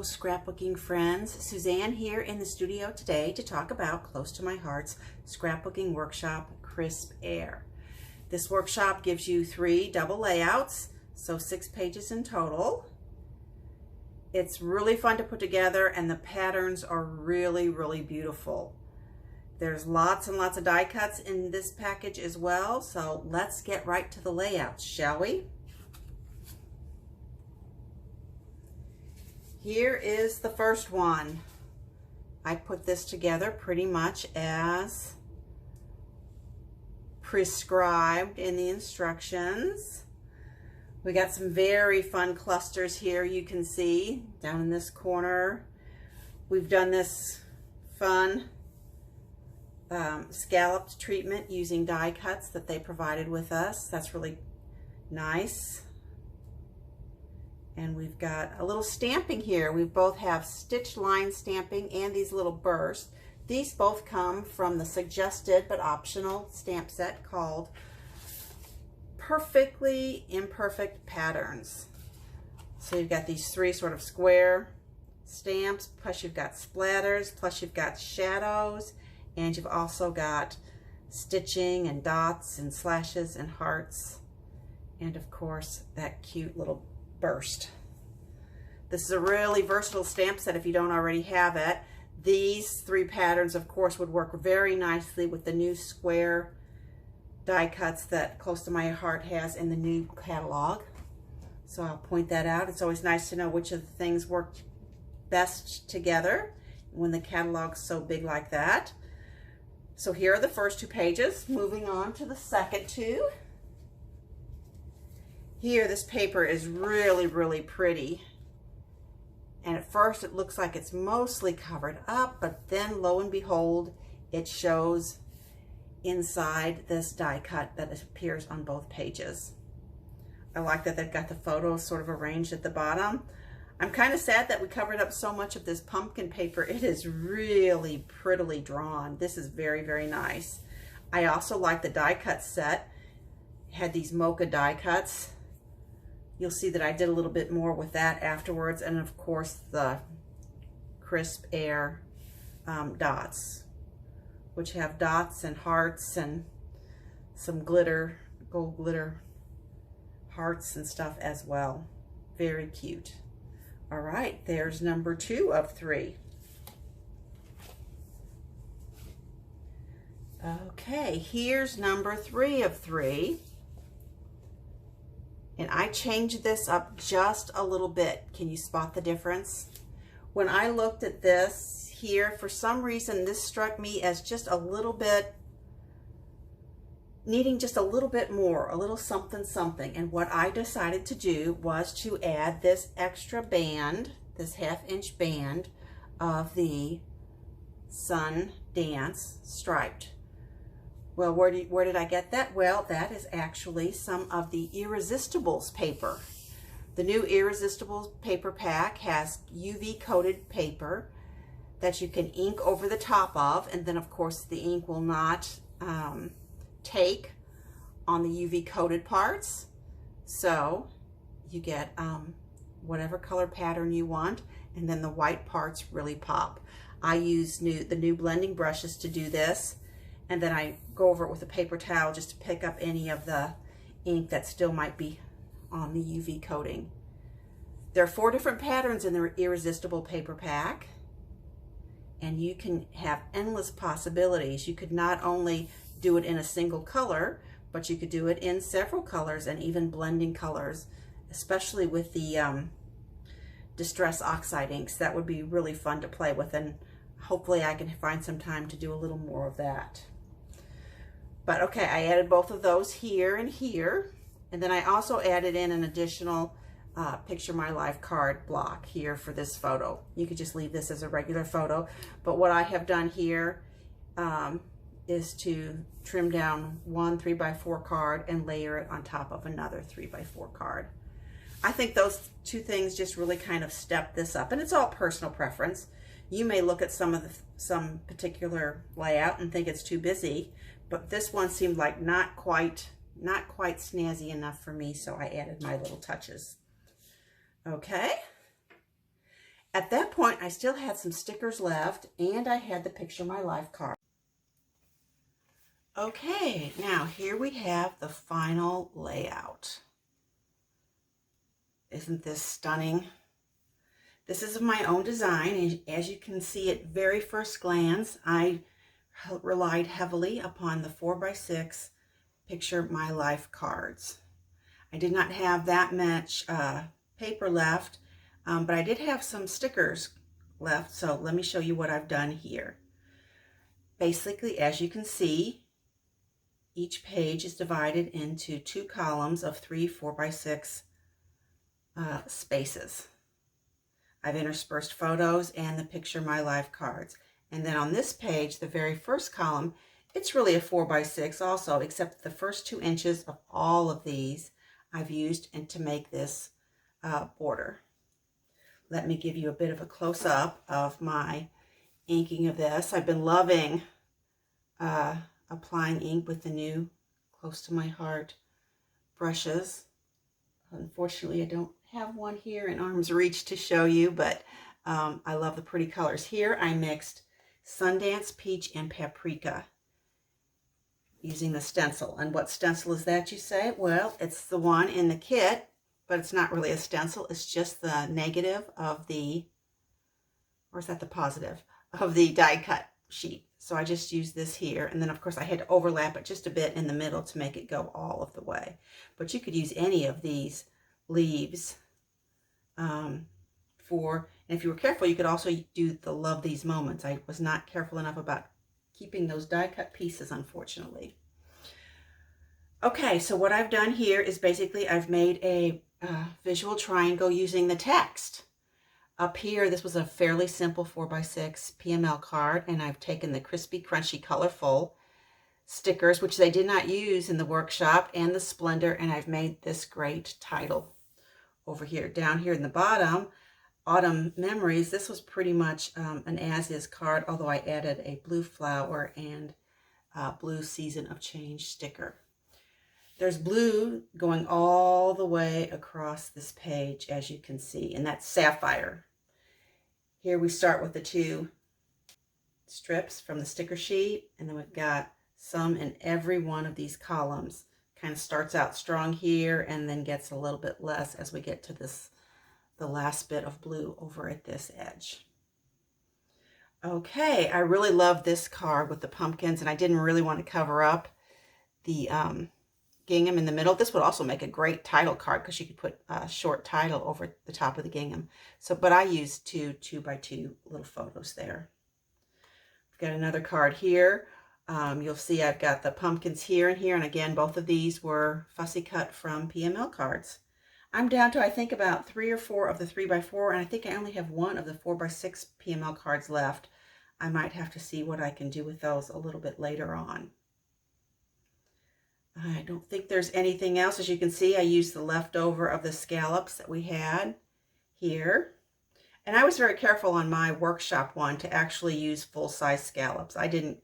scrapbooking friends. Suzanne here in the studio today to talk about Close to My Heart's scrapbooking workshop, Crisp Air. This workshop gives you 3 double layouts, so 6 pages in total. It's really fun to put together and the patterns are really beautiful. There's lots and lots of die cuts in this package as well, so let's get right to the layouts, shall we? Here is the first one. I put this together pretty much as prescribed in the instructions. We got some very fun clusters here, you can see down in this corner. We've done this fun scalloped treatment using die cuts that they provided with us. That's really nice. And we've got a little stamping here. We both have stitch line stamping and these little bursts. These both come from the suggested but optional stamp set called Perfectly Imperfect Patterns. So you've got these 3 sort of square stamps, plus you've got splatters, plus you've got shadows, and you've also got stitching and dots and slashes and hearts, and of course that cute little burst. This is a really versatile stamp set if you don't already have it. These 3 patterns of course would work very nicely with the new square die cuts that Close to My Heart has in the new catalog. So I'll point that out. It's always nice to know which of the things work best together when the catalog's so big like that. So here are the first 2 pages. Moving on to the second 2. Here, this paper is really pretty. And at first it looks like it's mostly covered up, but then lo and behold, it shows inside this die cut that appears on both pages. I like that they've got the photos sort of arranged at the bottom. I'm kind of sad that we covered up so much of this pumpkin paper. It is really prettily drawn. This is very nice. I also like the die cut set. It had these mocha die cuts. You'll see that I did a little bit more with that afterwards, and of course the Crisp Air dots, which have dots and hearts and some glitter, gold glitter hearts and stuff as well. Very cute. All right, there's number 2 of 3. Okay, here's number 3 of 3. And I changed this up just a little bit. Can you spot the difference? When I looked at this here, for some reason, this struck me as just a little bit, needing just a little bit more, a little something. And what I decided to do was to add this extra band, this 1/2 inch band of the Sun Dance striped. Well, where did I get that? Well, that is actually some of the Irresistibles paper. The new Irresistibles paper pack has UV coated paper that you can ink over the top of, and then of course the ink will not take on the UV coated parts. So you get whatever color pattern you want, and then the white parts really pop. I use the new blending brushes to do this, and then I go over it with a paper towel just to pick up any of the ink that still might be on the UV coating. There are 4 different patterns in the Irresistible paper pack, and you can have endless possibilities. You could not only do it in a single color, but you could do it in several colors and even blending colors, especially with the Distress Oxide inks. That would be really fun to play with, and hopefully I can find some time to do a little more of that. But okay, I added both of those here and here, and then I also added in an additional Picture My Life card block here for this photo. You could just leave this as a regular photo, but what I have done here is to trim down one 3x4 card and layer it on top of another 3x4 card. I think those 2 things just really kind of step this up, and it's all personal preference. You may look at some particular layout and think it's too busy, but this one seemed like not quite snazzy enough for me, so I added my little touches. Okay, At that point, I still had some stickers left, and I had the Picture My Life card. Okay, now here we have the final layout. Isn't this stunning? This is my own design, and as you can see at very first glance, I relied heavily upon the 4x6 Picture My Life cards. I did not have that much paper left, but I did have some stickers left, so let me show you what I've done here. Basically, as you can see, each page is divided into 2 columns of 3 4x6 spaces. I've interspersed photos and the Picture My Life cards. And then on this page, the very first column, it's really a 4x6 also, except the first 2 inches of all of these I've used and to make this border. Let me give you a bit of a close-up of my inking of this. I've been loving applying ink with the new Close to My Heart brushes. Unfortunately, I don't have one here in arm's reach to show you, but I love the pretty colors. Here I mixed Sundance, Peach, and Paprika using the stencil. And what stencil is that, you say? Well, it's the one in the kit, but it's not really a stencil. It's just the negative of the, or is that the positive, of the die cut sheet. So I just used this here, and then of course I had to overlap it just a bit in the middle to make it go all of the way. But you could use any of these leaves and if you were careful, you could also do the Love These Moments. I was not careful enough about keeping those die cut pieces, unfortunately. Okay, so what I've done here is basically I've made a visual triangle using the text. Up here, this was a fairly simple 4x6 PML card, and I've taken the Crispy, Crunchy, Colorful stickers, which they did not use in the workshop, and the Splendor, and I've made this great title over here. Down here in the bottom, Autumn Memories, this was pretty much an as-is card, although I added a blue flower and blue Season of Change sticker. There's blue going all the way across this page, as you can see, and that's Sapphire. Here we start with the 2 strips from the sticker sheet, and then we've got some in every one of these columns. Kind of starts out strong here and then gets a little bit less as we get to this, the last bit of blue over at this edge. Okay, I really love this card with the pumpkins, and I didn't really want to cover up the gingham in the middle. This would also make a great title card because you could put a short title over the top of the gingham. So, but I used 2 2x2 little photos there. I've got another card here. You'll see I've got the pumpkins here and here, and again, both of these were fussy cut from PML cards. I'm down to, I think, about 3 or 4 of the 3x4, and I think I only have 1 of the 4x6 PML cards left. I might have to see what I can do with those a little bit later on. I don't think there's anything else. As you can see, I used the leftover of the scallops that we had here. And I was very careful on my workshop one to actually use full-size scallops. I didn't,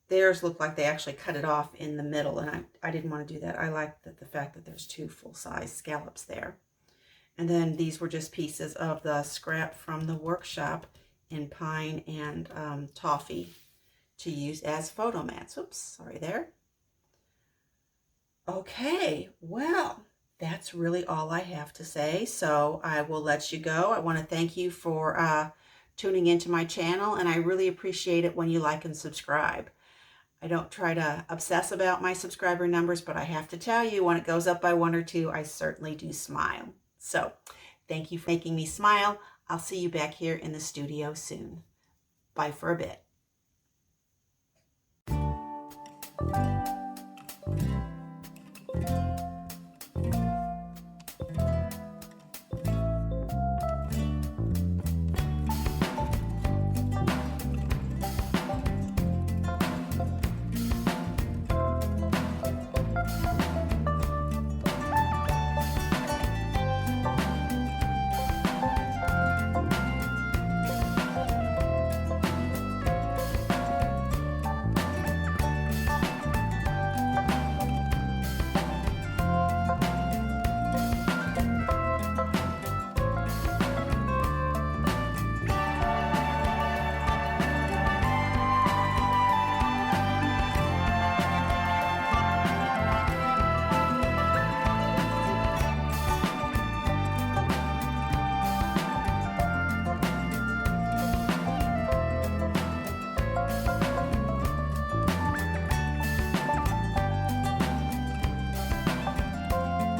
theirs looked like they actually cut it off in the middle, and I didn't want to do that. I like the fact that there's 2 full-size scallops there. And then these were just pieces of the scrap from the workshop in pine and toffee to use as photo mats. Oops, sorry there. Okay, well, that's really all I have to say, so I will let you go. I want to thank you for tuning into my channel, and I really appreciate it when you like and subscribe. I don't try to obsess about my subscriber numbers, but I have to tell you, when it goes up by 1 or 2, I certainly do smile. So, thank you for making me smile. I'll see you back here in the studio soon. Bye for a bit.